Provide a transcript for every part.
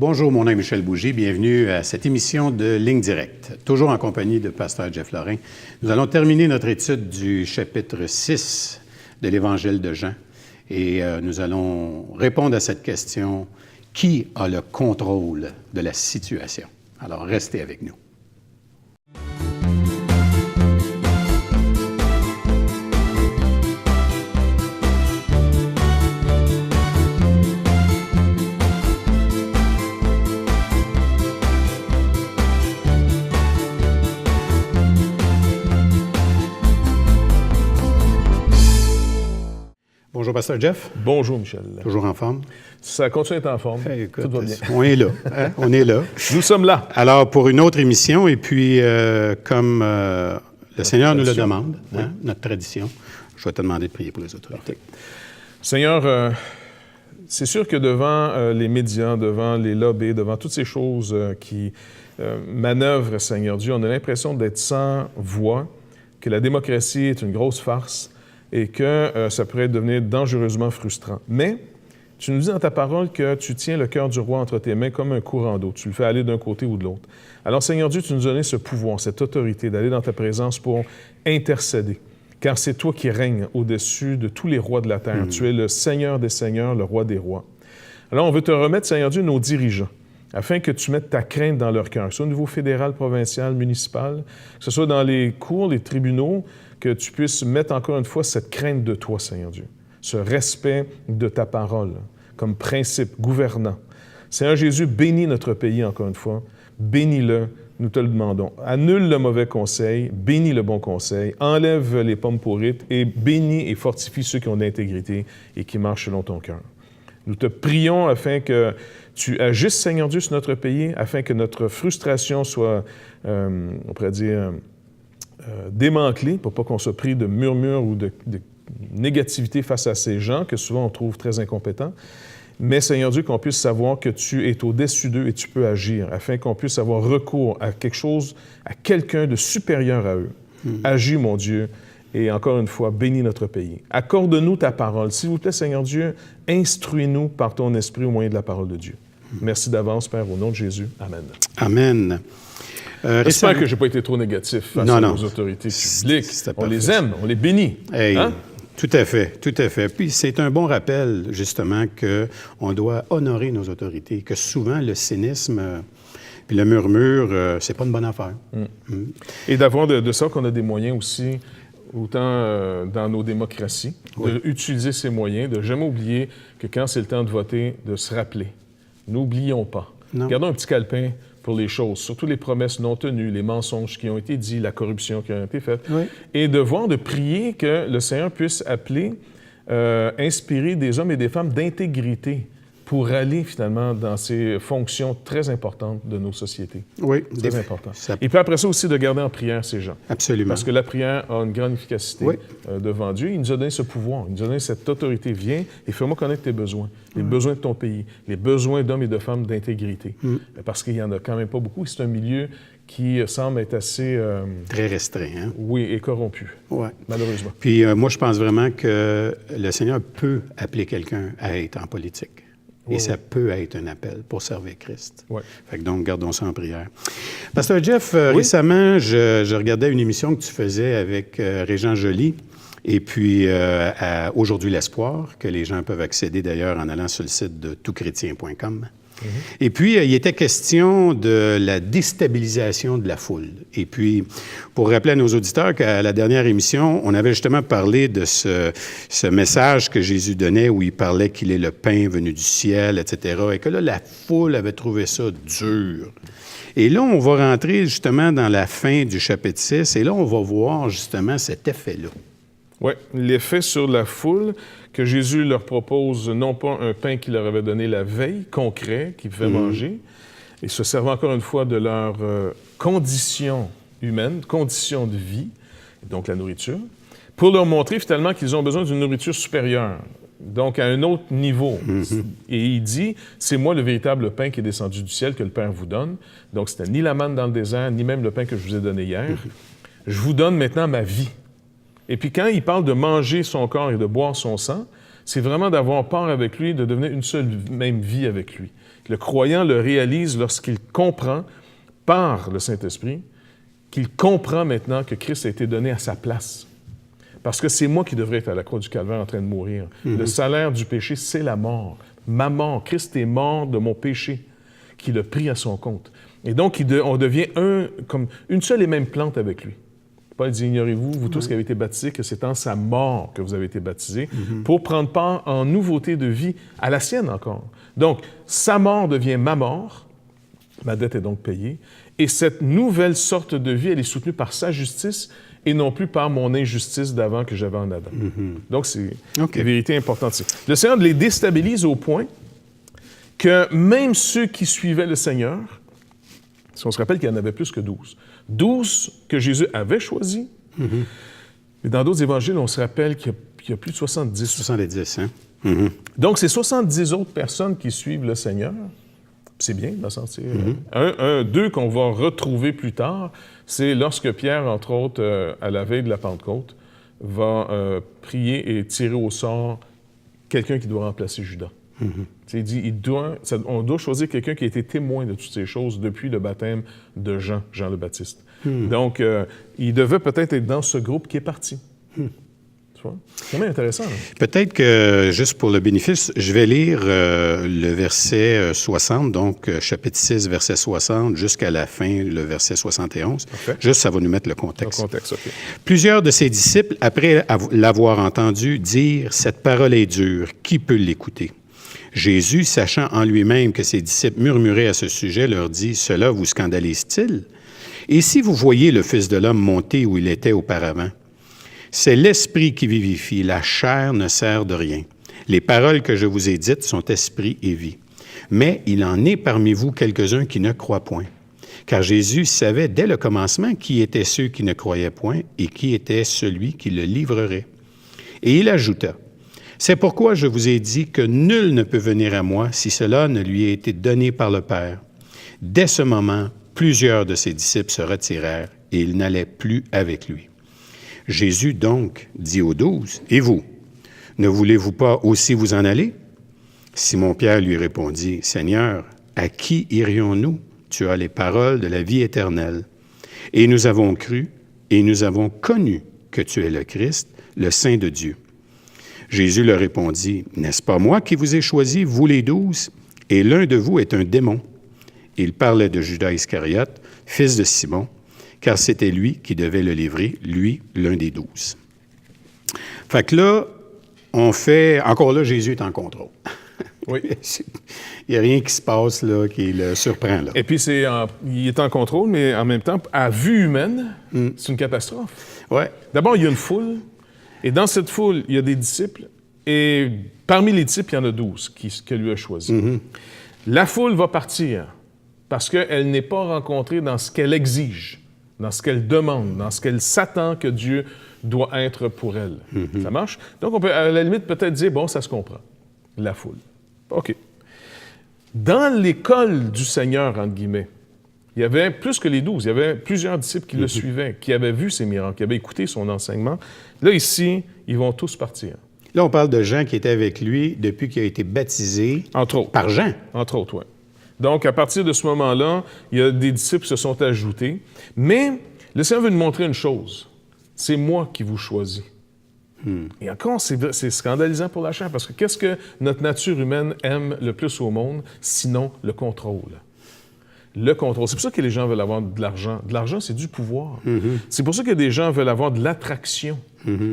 Bonjour, mon nom est Michel Bougie. Bienvenue à cette émission de Ligne Directe. Toujours en compagnie de Pasteur Jeff Lorrain. Nous allons terminer notre étude du chapitre 6 de l'Évangile de Jean. Et nous allons répondre à cette question, qui a le contrôle de la situation? Alors, restez avec nous. Bonjour, Pasteur Jeff. Bonjour, Michel. Toujours en forme? Ça continue d'être en forme. Écoute, tout va bien. On est là. Hein? On est là. Nous sommes là. Alors, pour une autre émission, et puis comme le Seigneur nous le demande, oui. notre tradition, je vais te demander de prier pour les autorités. Seigneur, c'est sûr que devant les médias, devant les lobbies, devant toutes ces choses qui manœuvrent, Seigneur Dieu, on a l'impression d'être sans voix, que la démocratie est une grosse farce, et que ça pourrait devenir dangereusement frustrant. Mais tu nous dis dans ta parole que tu tiens le cœur du roi entre tes mains comme un courant d'eau. Tu le fais aller d'un côté ou de l'autre. Alors, Seigneur Dieu, tu nous as donné ce pouvoir, cette autorité d'aller dans ta présence pour intercéder. Car c'est toi qui règnes au-dessus de tous les rois de la terre. Tu es le Seigneur des seigneurs, le roi des rois. Alors, on veut te remettre, Seigneur Dieu, nos dirigeants, afin que tu mettes ta crainte dans leur cœur, que ce soit au niveau fédéral, provincial, municipal, que ce soit dans les cours, les tribunaux, que tu puisses mettre encore une fois cette crainte de toi, Seigneur Dieu, ce respect de ta parole comme principe gouvernant. Seigneur Jésus, bénis notre pays encore une fois, bénis-le, nous te le demandons. Annule le mauvais conseil, bénis le bon conseil, enlève les pommes pourrites et bénis et fortifie ceux qui ont de l'intégrité et qui marchent selon ton cœur. Nous te prions afin que tu agisses, Seigneur Dieu, sur notre pays, afin que notre frustration soit, on pourrait dire, démantelée, pour pas qu'on soit pris de murmures ou de négativité face à ces gens que souvent on trouve très incompétents. Mais, Seigneur Dieu, qu'on puisse savoir que tu es au-dessus d'eux et tu peux agir, afin qu'on puisse avoir recours à quelque chose, à quelqu'un de supérieur à eux. Agis, mon Dieu, et encore une fois, bénis notre pays. Accorde-nous ta parole. S'il vous plaît, Seigneur Dieu, instruis-nous par ton esprit au moyen de la parole de Dieu. Merci d'avance, Père, au nom de Jésus. Amen. Amen. J'espère que je n'ai pas été trop négatif face à nos autorités publiques. On les aime, on les bénit. Hey, hein? Tout à fait, tout à fait. Puis c'est un bon rappel, justement, qu'on doit honorer nos autorités, que souvent le cynisme puis le murmure, c'est pas une bonne affaire. Et d'avoir de ça qu'on a des moyens aussi, autant dans nos démocraties, d'utiliser ces moyens, de jamais oublier que quand c'est le temps de voter, de se rappeler. N'oublions pas. Non. Gardons un petit calepin pour les choses, surtout les promesses non tenues, les mensonges qui ont été dits, la corruption qui a été faite, et de prier que le Seigneur puisse appeler, inspirer des hommes et des femmes d'intégrité pour aller finalement dans ces fonctions très importantes de nos sociétés. Oui. Très important. Et puis après ça aussi, de garder en prière ces gens. Absolument. Parce que la prière a une grande efficacité devant Dieu. Il nous a donné ce pouvoir, il nous a donné cette autorité. Viens et fais-moi connaître tes besoins, les besoins de ton pays, les besoins d'hommes et de femmes d'intégrité. Parce qu'il n'y en a quand même pas beaucoup. C'est un milieu qui semble être assez... très restreint, hein? Oui, et corrompu, malheureusement. Puis moi, je pense vraiment que le Seigneur peut appeler quelqu'un à être en politique. Et ça peut être un appel pour servir Christ. Fait que donc, gardons ça en prière. Pasteur Jeff, récemment, je regardais une émission que tu faisais avec Régent Joly, et puis Aujourd'hui l'Espoir, que les gens peuvent accéder d'ailleurs en allant sur le site de toutchrétien.com. Et puis, il était question de la déstabilisation de la foule. Et puis, pour rappeler à nos auditeurs qu'à la dernière émission, on avait justement parlé de ce message que Jésus donnait où il parlait qu'il est le pain venu du ciel, etc. Et que là, la foule avait trouvé ça dur. Et là, on va rentrer justement dans la fin du chapitre 6 et là, on va voir justement cet effet-là. Oui, l'effet sur la foule, que Jésus leur propose non pas un pain qu'il leur avait donné la veille, concret, qu'ils pouvaient manger, et se servant encore une fois de leur condition humaine, condition de vie, donc la nourriture, pour leur montrer finalement qu'ils ont besoin d'une nourriture supérieure, donc à un autre niveau. Et il dit, c'est moi le véritable pain qui est descendu du ciel que le Père vous donne. Donc c'était ni la manne dans le désert, ni même le pain que je vous ai donné hier. Je vous donne maintenant ma vie. Et puis quand il parle de manger son corps et de boire son sang, c'est vraiment d'avoir part avec lui, de devenir une seule même vie avec lui. Le croyant le réalise lorsqu'il comprend, par le Saint-Esprit, qu'il comprend maintenant que Christ a été donné à sa place. Parce que c'est moi qui devrais être à la croix du Calvaire en train de mourir. Le salaire du péché, c'est la mort. Ma mort. Christ est mort de mon péché, qu'il a pris à son compte. Et donc, on devient comme une seule et même plante avec lui. Paul dit, ignorez-vous, vous tous qui avez été baptisés, que c'est en sa mort que vous avez été baptisés, pour prendre part en nouveauté de vie, à la sienne encore. Donc, sa mort devient ma mort, ma dette est donc payée, et cette nouvelle sorte de vie, elle est soutenue par sa justice et non plus par mon injustice d'avant que j'avais en Adam. Donc, c'est une vérité importante. Le Seigneur les déstabilise au point que même ceux qui suivaient le Seigneur, si on se rappelle qu'il y en avait plus que 12, 12 que Jésus avait choisis, mais dans d'autres évangiles, on se rappelle qu'il y a plus de 70. 70, hein? Donc, c'est 70 autres personnes qui suivent le Seigneur. C'est bien d'en sortir. Deux qu'on va retrouver plus tard, c'est lorsque Pierre, entre autres, à la veille de la Pentecôte, va prier et tirer au sort quelqu'un qui doit remplacer Judas. Il dit, on doit choisir quelqu'un qui a été témoin de toutes ces choses depuis le baptême de Jean le Baptiste. Donc, il devait peut-être être dans ce groupe qui est parti. C'est quand même intéressant. Hein? Peut-être que, juste pour le bénéfice, je vais lire le verset 60, donc chapitre 6, verset 60, jusqu'à la fin, le verset 71. Parfait. Juste, ça va nous mettre le contexte. OK. Plusieurs de ses disciples, après l'avoir entendu dire « Cette parole est dure, qui peut l'écouter? » Jésus, sachant en lui-même que ses disciples murmuraient à ce sujet, leur dit « Cela vous scandalise-t-il? Et si vous voyez le Fils de l'homme monter où il était auparavant? C'est l'esprit qui vivifie, la chair ne sert de rien. Les paroles que je vous ai dites sont esprit et vie. Mais il en est parmi vous quelques-uns qui ne croient point. Car Jésus savait dès le commencement qui étaient ceux qui ne croyaient point et qui était celui qui le livrerait. Et il ajouta, « C'est pourquoi je vous ai dit que nul ne peut venir à moi si cela ne lui a été donné par le Père. » Dès ce moment, plusieurs de ses disciples se retirèrent et ils n'allaient plus avec lui. Jésus donc dit aux 12, « Et vous, ne voulez-vous pas aussi vous en aller? » Simon-Pierre lui répondit, « Seigneur, à qui irions-nous? Tu as les paroles de la vie éternelle. Et nous avons cru, et nous avons connu que tu es le Christ, le Saint de Dieu. » Jésus leur répondit, « N'est-ce pas moi qui vous ai choisis, vous les 12? Et l'un de vous est un démon. » Il parlait de Judas Iscariote, fils de Simon, car c'était lui qui devait le livrer, lui, l'un des 12. Fait que là, encore là, Jésus est en contrôle. Oui. Il n'y a rien qui se passe là qui le surprend. Là. Et puis, il est en contrôle, mais en même temps, à vue humaine, c'est une catastrophe. Ouais. D'abord, il y a une foule, et dans cette foule, il y a des disciples, et parmi les disciples, il y en a 12 que lui a choisi. La foule va partir parce qu'elle n'est pas rencontrée dans ce qu'elle exige, dans ce qu'elle demande, dans ce qu'elle s'attend que Dieu doit être pour elle. Ça marche? Donc, on peut, à la limite, peut-être dire, bon, ça se comprend, la foule. OK. Dans l'école du Seigneur, entre guillemets, il y avait plus que les 12, il y avait plusieurs disciples qui le suivaient, qui avaient vu ses miracles, qui avaient écouté son enseignement. Là, ici, ils vont tous partir. Là, on parle de Jean qui était avec lui depuis qu'il a été baptisé par Jean. Entre autres, oui. Donc, à partir de ce moment-là, il y a des disciples qui se sont ajoutés. Mais le Seigneur veut nous montrer une chose. C'est moi qui vous choisis. Et encore, c'est scandalisant pour la chair, parce que qu'est-ce que notre nature humaine aime le plus au monde, sinon le contrôle? Le contrôle. C'est pour ça que les gens veulent avoir de l'argent. De l'argent, c'est du pouvoir. C'est pour ça que des gens veulent avoir de l'attraction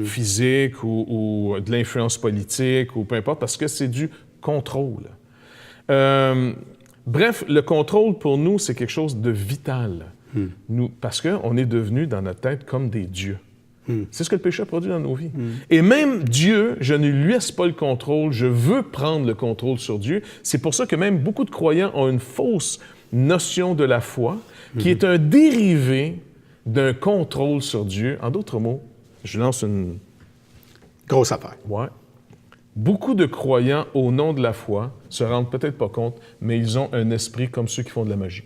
physique ou de l'influence politique ou peu importe, parce que c'est du contrôle. Bref, le contrôle, pour nous, c'est quelque chose de vital. Parce qu'on est devenus, dans notre tête, comme des dieux. C'est ce que le péché a produit dans nos vies. Et même Dieu, je ne lui laisse pas le contrôle, je veux prendre le contrôle sur Dieu. C'est pour ça que même beaucoup de croyants ont une fausse notion de la foi, qui est un dérivé d'un contrôle sur Dieu. En d'autres mots, je lance une... Grosse affaire. Ouais. Beaucoup de croyants, au nom de la foi, se rendent peut-être pas compte, mais ils ont un esprit comme ceux qui font de la magie.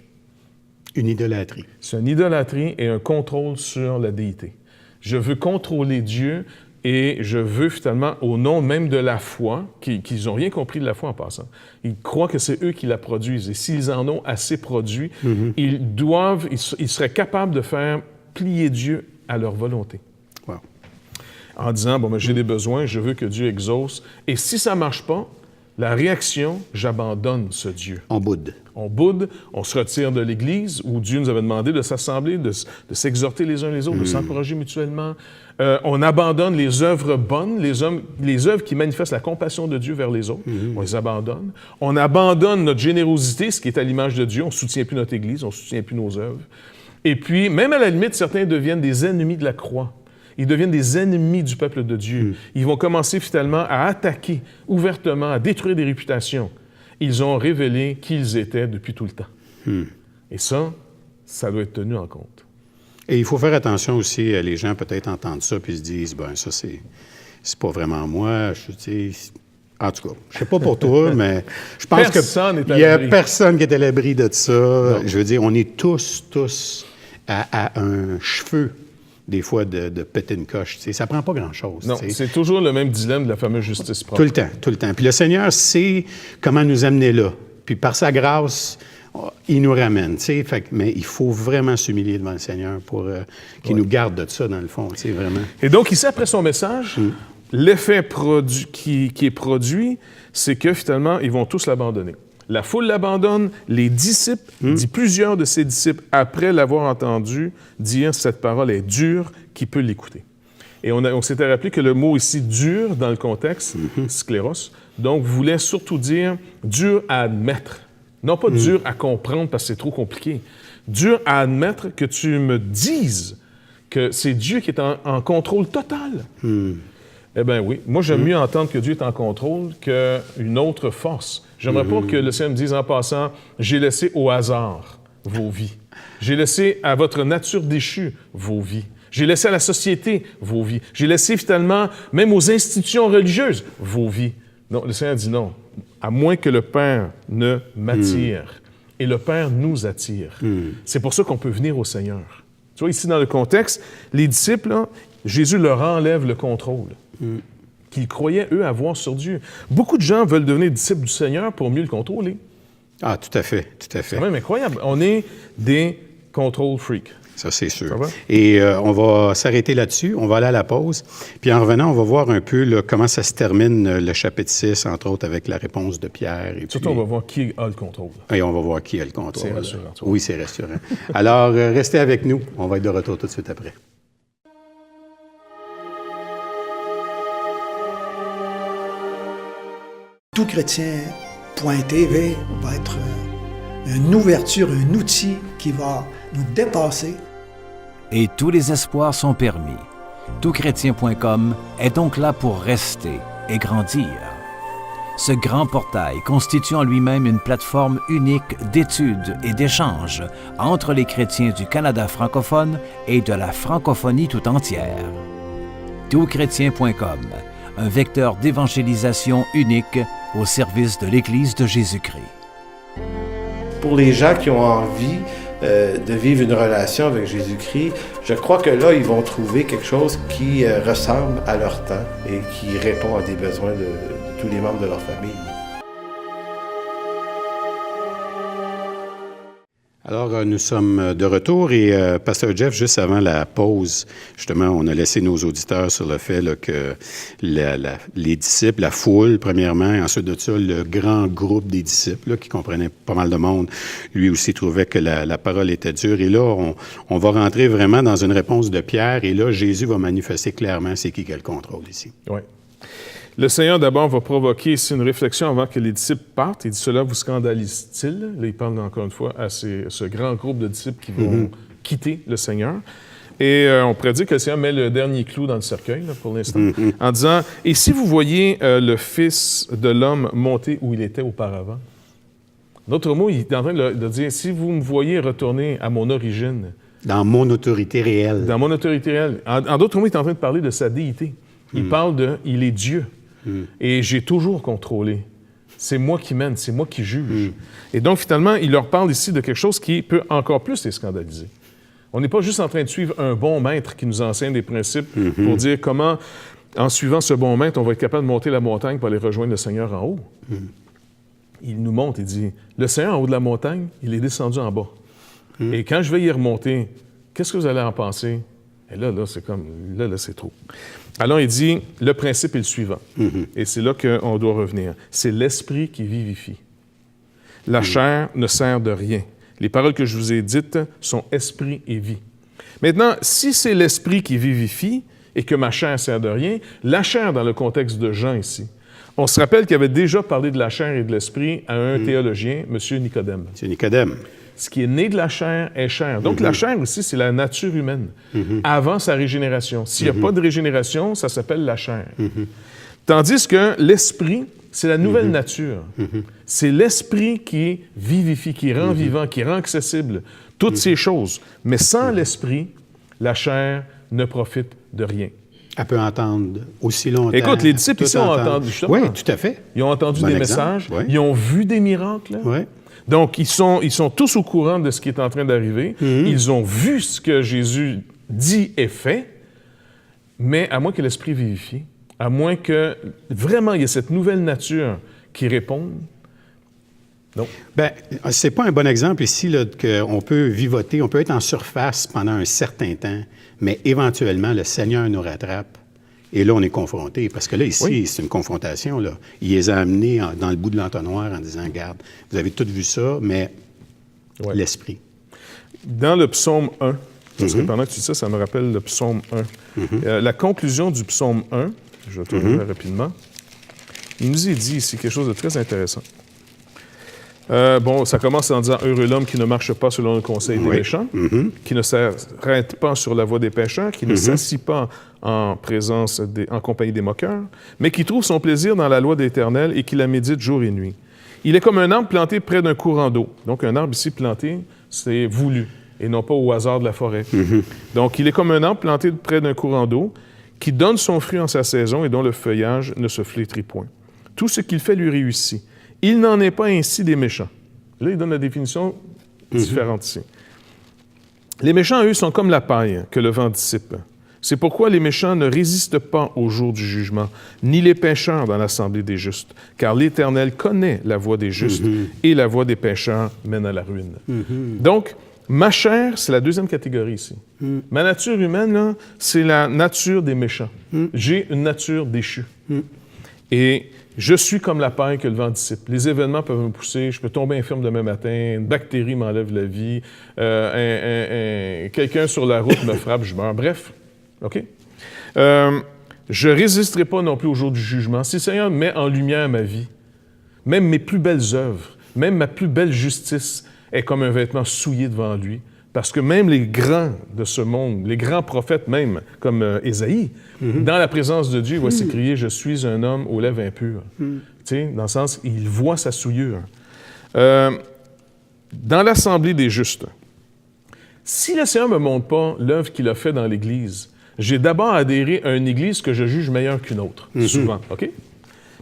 Une idolâtrie. C'est une idolâtrie et un contrôle sur la déité. Je veux contrôler Dieu Et je veux finalement, au nom même de la foi, qu'ils n'ont rien compris de la foi en passant, ils croient que c'est eux qui la produisent. Et s'ils en ont assez produit, ils seraient capables de faire plier Dieu à leur volonté. Wow. En disant, bon, ben, j'ai des besoins, je veux que Dieu exauce. Et si ça ne marche pas, la réaction, j'abandonne ce Dieu. On boude. On boude, on se retire de l'Église où Dieu nous avait demandé de s'assembler, de s'exhorter les uns les autres, de s'encourager mutuellement. On abandonne les œuvres bonnes, les œuvres qui manifestent la compassion de Dieu vers les autres. On les abandonne. On abandonne notre générosité, ce qui est à l'image de Dieu. On ne soutient plus notre Église, on ne soutient plus nos œuvres. Et puis, même à la limite, certains deviennent des ennemis de la croix. Ils deviennent des ennemis du peuple de Dieu. Ils vont commencer finalement à attaquer ouvertement, à détruire des réputations. Ils ont révélé qui ils étaient depuis tout le temps. Et ça doit être tenu en compte. Et il faut faire attention aussi, les gens peut-être entendent ça puis se disent, ben ça, c'est pas vraiment moi. En tout cas, je sais pas pour toi, mais je pense qu'il y a personne qui est à l'abri de ça. Non. Je veux dire, on est tous à un cheveu, des fois, de péter une coche. Ça prend pas grand-chose. Non, c'est toujours le même dilemme de la fameuse justice propre. Tout le temps. Puis le Seigneur sait comment nous amener là. Puis par sa grâce, il nous ramène. Mais il faut vraiment s'humilier devant le Seigneur pour qu'il nous garde de ça, dans le fond, vraiment. Et donc, ici, après son message, l'effet qui est produit, c'est que finalement, ils vont tous l'abandonner. La foule l'abandonne, les disciples, dit plusieurs de ses disciples, après l'avoir entendu dire « cette parole est dure, qui peut l'écouter ». Et on s'était rappelé que le mot ici « dur » dans le contexte, scléros, donc voulait surtout dire « dur à admettre ». Non pas dur à comprendre parce que c'est trop compliqué. Dur à admettre que tu me dises que c'est Dieu qui est en contrôle total. Eh bien oui, moi j'aime mieux entendre que Dieu est en contrôle qu'une autre force. J'aimerais pas que le Seigneur me dise en passant, j'ai laissé au hasard vos vies. J'ai laissé à votre nature déchue vos vies. J'ai laissé à la société vos vies. J'ai laissé finalement, même aux institutions religieuses, vos vies. Non, le Seigneur dit non. À moins que le Père ne m'attire. Et le Père nous attire. C'est pour ça qu'on peut venir au Seigneur. Tu vois, ici dans le contexte, les disciples, là, Jésus leur enlève le contrôle qu'ils croyaient, eux, avoir sur Dieu. Beaucoup de gens veulent devenir disciples du Seigneur pour mieux le contrôler. Ah, tout à fait. C'est quand même incroyable. On est des control freaks. Ça, c'est sûr. Et on va s'arrêter là-dessus. On va aller à la pause. Puis en revenant, on va voir un peu là, comment ça se termine, le chapitre 6, entre autres, avec la réponse de Pierre. Et surtout, on va voir qui a le contrôle. Et on va voir qui a le contrôle. C'est rassurant. Oui, c'est rassurant. Alors, restez avec nous. On va être de retour tout de suite après. Toutchrétien.tv va être une ouverture, un outil qui va nous dépasser. Et tous les espoirs sont permis. Toutchrétien.com est donc là pour rester et grandir. Ce grand portail constitue en lui-même une plateforme unique d'études et d'échanges entre les chrétiens du Canada francophone et de la francophonie tout entière. Toutchrétien.com, un vecteur d'évangélisation unique au service de l'Église de Jésus-Christ. Pour les gens qui ont envie de vivre une relation avec Jésus-Christ, je crois que là, ils vont trouver quelque chose qui ressemble à leur temps et qui répond à des besoins de tous les membres de leur famille. Alors, nous sommes de retour et Pasteur Jeff, juste avant la pause, justement, on a laissé nos auditeurs sur le fait là, que les disciples, la foule, premièrement, et ensuite de ça, le grand groupe des disciples, là, qui comprenait pas mal de monde, lui aussi trouvait que la parole était dure. Et là, on va rentrer vraiment dans une réponse de Pierre et là, Jésus va manifester clairement c'est qui a le contrôle ici. Oui. Le Seigneur, d'abord, va provoquer ici une réflexion avant que les disciples partent. Il dit « Cela vous scandalise-t-il? » Là, il parle encore une fois à ce grand groupe de disciples qui vont quitter le Seigneur. Et on pourrait dire que le Seigneur met le dernier clou dans le cercueil, là, pour l'instant, en disant « Et si vous voyez le Fils de l'homme monter où il était auparavant? » D'autres mots, il est en train de dire « Si vous me voyez retourner à mon origine... » Dans mon autorité réelle. Dans mon autorité réelle. En d'autres mots, il est en train de parler de sa déité. Il parle de « Il est Dieu. » Et j'ai toujours contrôlé. C'est moi qui mène, c'est moi qui juge. Et donc, finalement, il leur parle ici de quelque chose qui peut encore plus les scandaliser. On n'est pas juste en train de suivre un bon maître qui nous enseigne des principes pour dire comment en suivant ce bon maître, on va être capable de monter la montagne pour aller rejoindre le Seigneur en haut. Il nous montre, il dit, le Seigneur en haut de la montagne, il est descendu en bas. Et quand je vais y remonter, qu'est-ce que vous allez en penser? Et là, c'est comme, là, c'est trop. Alors, il dit, le principe est le suivant. Et c'est là qu'on doit revenir. C'est l'esprit qui vivifie. La chair ne sert de rien. Les paroles que je vous ai dites sont esprit et vie. Maintenant, si c'est l'esprit qui vivifie et que ma chair sert de rien, la chair dans le contexte de Jean ici, on se rappelle qu'il avait déjà parlé de la chair et de l'esprit à un théologien, M. Nicodème. C'est Nicodème. Ce qui est né de la chair est chair. Donc, la chair aussi, c'est la nature humaine, avant sa régénération. S'il n'y a pas de régénération, ça s'appelle la chair. Tandis que l'esprit, c'est la nouvelle nature. C'est l'esprit qui vivifie, qui rend vivant, qui rend accessible toutes ces choses. Mais sans l'esprit, la chair ne profite de rien. Elle peut entendre aussi longtemps. Écoute, les disciples ici ont entendu, justement. Oui, tout à fait. Ils ont entendu des messages, ils ont vu des miracles. Oui. Donc, ils sont tous au courant de ce qui est en train d'arriver. Ils ont vu ce que Jésus dit et fait, mais à moins que l'esprit vivifie, à moins que vraiment il y ait cette nouvelle nature qui réponde. Non. Bien, c'est pas un bon exemple ici qu'on peut vivoter, on peut être en surface pendant un certain temps, mais éventuellement, le Seigneur nous rattrape. Et là, on est confronté. Parce que là, ici, c'est une confrontation. Là. Il les a amenés dans le bout de l'entonnoir en disant, regarde, vous avez tous vu ça, mais l'esprit. Dans le psaume 1, parce que pendant que tu dis ça, ça me rappelle le psaume 1. La conclusion du psaume 1, je vais te le rapidement, il nous est dit ici quelque chose de très intéressant. Ça commence en disant « Heureux l'homme qui ne marche pas selon le conseil des méchants, qui ne s'arrête pas sur la voie des pécheurs, qui ne s'assit pas en compagnie des moqueurs, mais qui trouve son plaisir dans la loi de l'Éternel et qui la médite jour et nuit. Il est comme un arbre planté près d'un courant d'eau. » Donc, un arbre ici planté, c'est voulu, et non pas au hasard de la forêt. Donc, il est comme un arbre planté près d'un courant d'eau, qui donne son fruit en sa saison et dont le feuillage ne se flétrit point. Tout ce qu'il fait lui réussit. Il n'en est pas ainsi des méchants. Là, il donne la définition différente ici. Les méchants, eux, sont comme la paille que le vent dissipe. C'est pourquoi les méchants ne résistent pas au jour du jugement, ni les pécheurs dans l'assemblée des justes, car l'Éternel connaît la voie des justes et la voie des pécheurs mène à la ruine. Donc, ma chair, c'est la deuxième catégorie ici. Ma nature humaine, là, c'est la nature des méchants. J'ai une nature déchue. Et je suis comme la paille que le vent dissipe. Les événements peuvent me pousser, je peux tomber infirme demain matin, une bactérie m'enlève la vie, quelqu'un sur la route me frappe, je meurs. Bref, OK? Je ne résisterai pas non plus au jour du jugement. Si le Seigneur met en lumière ma vie, même mes plus belles œuvres, même ma plus belle justice est comme un vêtement souillé devant lui. Parce que même les grands de ce monde, les grands prophètes même, comme Ésaïe, dans la présence de Dieu, il va s'écrier « Je suis un homme aux lèvres impures ». Tu sais, dans le sens, il voit sa souillure. Dans l'assemblée des justes, si le Seigneur ne me montre pas l'œuvre qu'il a fait dans l'Église, j'ai d'abord adhéré à une Église que je juge meilleure qu'une autre, souvent, OK?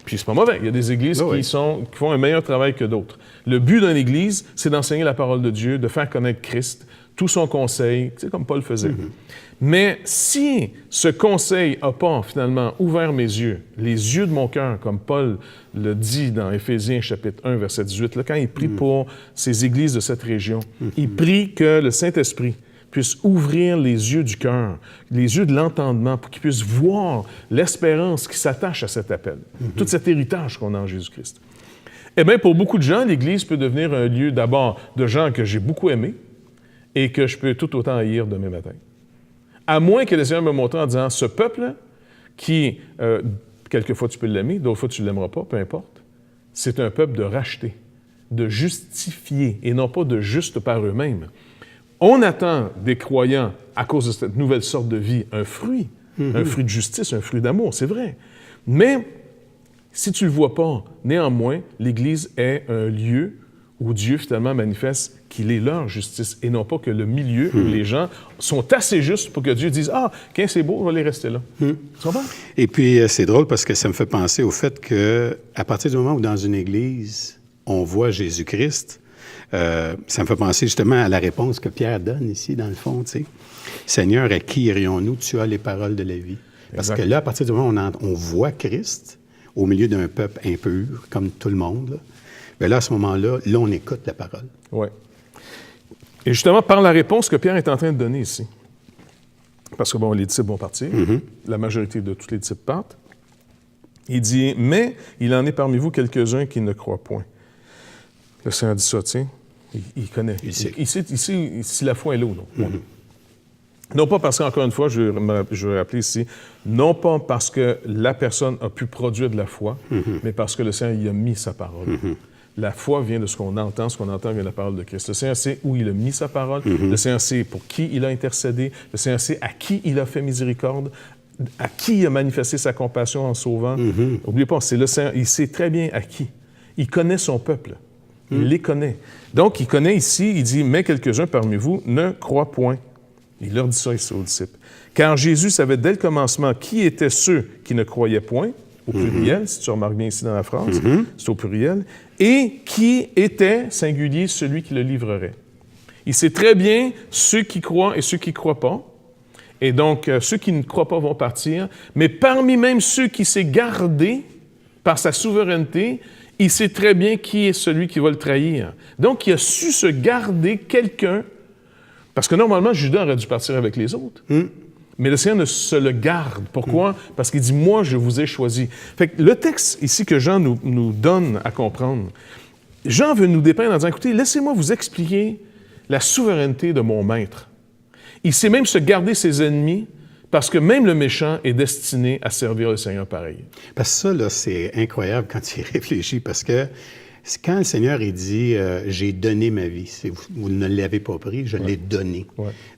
Puis c'est pas mauvais, il y a des églises qui font un meilleur travail que d'autres. Le but d'une église, c'est d'enseigner la parole de Dieu, de faire connaître Christ, tout son conseil, tu sais, comme Paul faisait. Mais si ce conseil n'a pas, finalement, ouvert mes yeux, les yeux de mon cœur, comme Paul le dit dans Éphésiens chapitre 1, verset 18, là, quand il prie pour ces églises de cette région, il prie que le Saint-Esprit puisse ouvrir les yeux du cœur, les yeux de l'entendement, pour qu'ils puissent voir l'espérance qui s'attache à cet appel, tout cet héritage qu'on a en Jésus-Christ. Eh bien, pour beaucoup de gens, l'Église peut devenir un lieu d'abord de gens que j'ai beaucoup aimés et que je peux tout autant haïr demain matin. À moins que le Seigneur me montre en disant, ce peuple qui, quelquefois tu peux l'aimer, d'autres fois tu ne l'aimeras pas, peu importe, c'est un peuple de racheté, de justifié, et non pas de juste par eux-mêmes. On attend des croyants, à cause de cette nouvelle sorte de vie, un fruit de justice, un fruit d'amour, c'est vrai. Mais si tu ne le vois pas, néanmoins, l'Église est un lieu où Dieu, finalement, manifeste qu'il est leur justice, et non pas que le milieu où les gens sont assez justes pour que Dieu dise « Ah, quand c'est beau, on va les rester là. Tu comprends? Et puis, c'est drôle parce que ça me fait penser au fait qu'à partir du moment où, dans une Église, on voit Jésus-Christ, ça me fait penser justement à la réponse que Pierre donne ici, dans le fond, tu sais. « Seigneur, à qui irions-nous? Tu as les paroles de la vie. » Parce que là, à partir du moment où on voit Christ au milieu d'un peuple impur, comme tout le monde, là, bien là, à ce moment-là, là, on écoute la parole. Oui. Et justement, par la réponse que Pierre est en train de donner ici, parce que, bon, les disciples vont partir, la majorité de tous les disciples partent, il dit, « Mais il en est parmi vous quelques-uns qui ne croient point. » Le Seigneur dit ça, tiens, il connaît. Il sait si la foi est là ou non. Non pas parce qu'encore une fois, je vais rappeler ici, non pas parce que la personne a pu produire de la foi, mais parce que le Seigneur y a mis sa parole. La foi vient de ce qu'on entend vient de la parole de Christ. Le Seigneur sait où il a mis sa parole, le Seigneur sait pour qui il a intercédé, le Seigneur sait à qui il a fait miséricorde, à qui il a manifesté sa compassion en sauvant. N'oubliez pas, c'est le Seigneur, il sait très bien à qui. Il connaît son peuple. Il les connaît. Donc, il connaît ici, il dit, « Mais quelques-uns parmi vous ne croient point. » Il leur dit ça ici aux disciples. Car Jésus savait dès le commencement qui étaient ceux qui ne croyaient point, au pluriel, si tu remarques bien ici dans la phrase, c'est au pluriel, et qui était, singulier, celui qui le livrerait. Il sait très bien ceux qui croient et ceux qui ne croient pas. Et donc, ceux qui ne croient pas vont partir. Mais parmi même ceux qui s'est gardé par sa souveraineté, il sait très bien qui est celui qui va le trahir. Donc, il a su se garder quelqu'un, parce que normalement, Judas aurait dû partir avec les autres. Mais le Seigneur ne se le garde. Pourquoi? Parce qu'il dit, « Moi, je vous ai choisi. » Fait que le texte ici que Jean nous donne à comprendre, Jean veut nous dépeindre en disant, « Écoutez, laissez-moi vous expliquer la souveraineté de mon maître. Il sait même se garder ses ennemis, parce que même le méchant est destiné à servir le Seigneur pareil. » Parce que ça, là, c'est incroyable quand il réfléchit, parce que quand le Seigneur il dit j'ai donné ma vie, vous ne l'avez pas pris, je l'ai donné.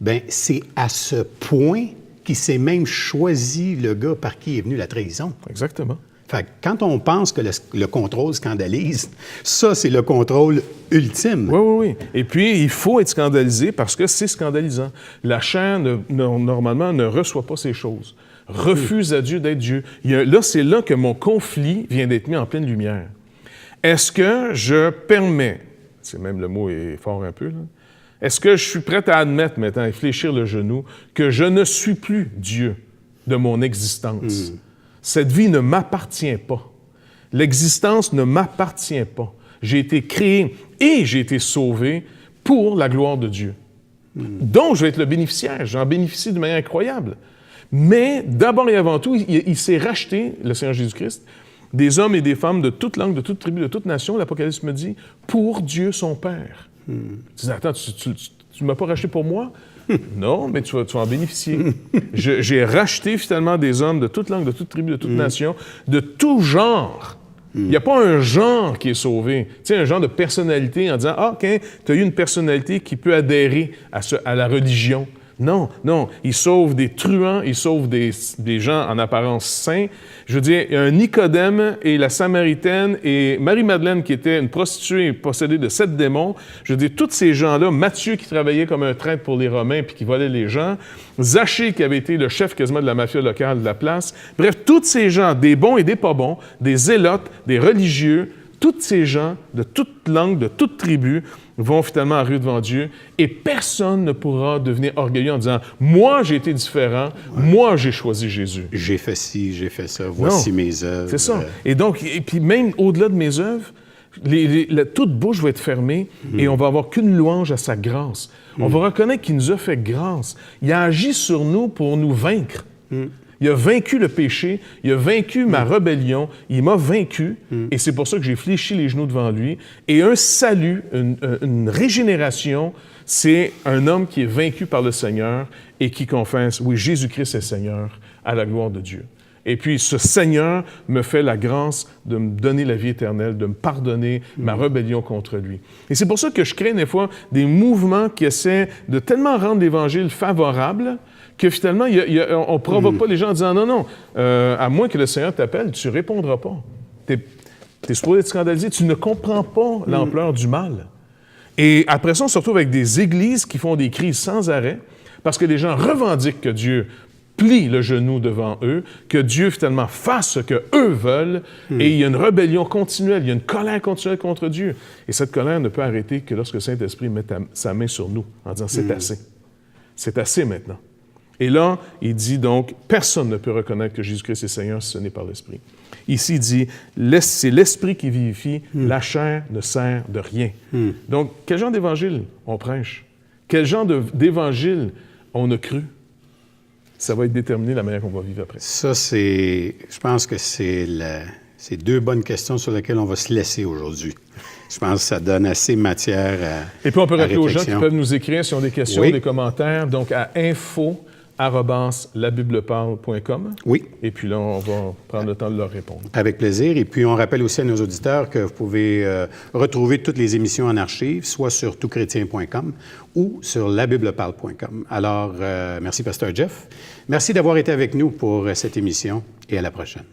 Bien, c'est à ce point qu'il s'est même choisi le gars par qui est venue la trahison. Exactement. Fait que quand on pense que le contrôle scandalise, ça, c'est le contrôle ultime. Oui. Et puis, il faut être scandalisé parce que c'est scandalisant. La chair, normalement, ne reçoit pas ces choses. Refuse à Dieu d'être Dieu. Là, c'est là que mon conflit vient d'être mis en pleine lumière. Est-ce que je permets, c'est même le mot est fort un peu, là, est-ce que je suis prêt à admettre maintenant, à fléchir le genou, que je ne suis plus Dieu de mon existence? Cette vie ne m'appartient pas. L'existence ne m'appartient pas. J'ai été créé et j'ai été sauvé pour la gloire de Dieu. Donc, je vais être le bénéficiaire. J'en bénéficie de manière incroyable. Mais d'abord et avant tout, il s'est racheté, le Seigneur Jésus-Christ, des hommes et des femmes de toute langue, de toute tribu, de toute nation, l'Apocalypse me dit, pour Dieu son Père. Tu dis, attends, tu ne m'as pas racheté pour moi? Non, mais tu vas en bénéficier. J'ai racheté finalement des hommes de toute langue, de toute tribu, de toute nation, de tout genre. Il n'y a pas un genre qui est sauvé. Tu sais, un genre de personnalité en disant, ah, OK, tu as eu une personnalité qui peut adhérer à la religion. Non, il sauve des truands, il sauve des gens en apparence saints. Je veux dire, il y a un Nicodème et la Samaritaine et Marie-Madeleine qui était une prostituée possédée de 7 démons. Je veux dire, tous ces gens-là, Matthieu qui travaillait comme un traître pour les Romains puis qui volait les gens, Zachée qui avait été le chef quasiment de la mafia locale de la place. Bref, tous ces gens, des bons et des pas bons, des zélotes, des religieux, tous ces gens de toute langue, de toute tribu, vont finalement arriver devant Dieu et personne ne pourra devenir orgueilleux en disant « Moi, j'ai été différent, moi, j'ai choisi Jésus. » J'ai fait ci, j'ai fait ça, voici mes œuvres. C'est ça. Et donc, et puis même au-delà de mes œuvres, toute bouche va être fermée et on va avoir qu'une louange à sa grâce. On va reconnaître qu'il nous a fait grâce. Il a agi sur nous pour nous vaincre. Il a vaincu le péché, il a vaincu ma rébellion, il m'a vaincu, et c'est pour ça que j'ai fléchi les genoux devant lui. Et un salut, une régénération, c'est un homme qui est vaincu par le Seigneur et qui confesse, oui, Jésus-Christ est Seigneur, à la gloire de Dieu. Et puis, ce Seigneur me fait la grâce de me donner la vie éternelle, de me pardonner ma rébellion contre lui. Et c'est pour ça que je crains des fois des mouvements qui essaient de tellement rendre l'Évangile favorable que finalement, on ne provoque pas les gens en disant « Non, à moins que le Seigneur t'appelle, tu ne répondras pas. Tu es supposé être scandalisé. Tu ne comprends pas l'ampleur du mal. » Et après ça, on se retrouve avec des églises qui font des crises sans arrêt parce que les gens revendiquent que Dieu plie le genou devant eux, que Dieu finalement fasse ce qu'eux veulent, et il y a une rébellion continuelle, il y a une colère continuelle contre Dieu. Et cette colère ne peut arrêter que lorsque le Saint-Esprit met sa main sur nous en disant « C'est assez. C'est assez maintenant. » Et là, il dit donc, personne ne peut reconnaître que Jésus-Christ est Seigneur si ce n'est par l'Esprit. Ici, il dit, c'est l'Esprit qui vivifie, la chair ne sert de rien. Donc, quel genre d'évangile on prêche? Quel genre d'évangile on a cru? Ça va être déterminé la manière qu'on va vivre après. Ça, je pense que c'est deux bonnes questions sur lesquelles on va se laisser aujourd'hui. Je pense que ça donne assez matière à Et puis, on peut rappeler aux gens qui réflexion. peuvent nous écrire s'ils ont des questions, Oui. des commentaires, donc à info@labibleparle.com. Oui, Et puis là, on va prendre le temps de leur répondre. avec plaisir. Et puis, on rappelle aussi à nos auditeurs que vous pouvez retrouver toutes les émissions en archive, soit sur toutchrétien.com ou sur labibleparle.com. Alors, merci, Pasteur Jeff. Merci d'avoir été avec nous pour cette émission et à la prochaine.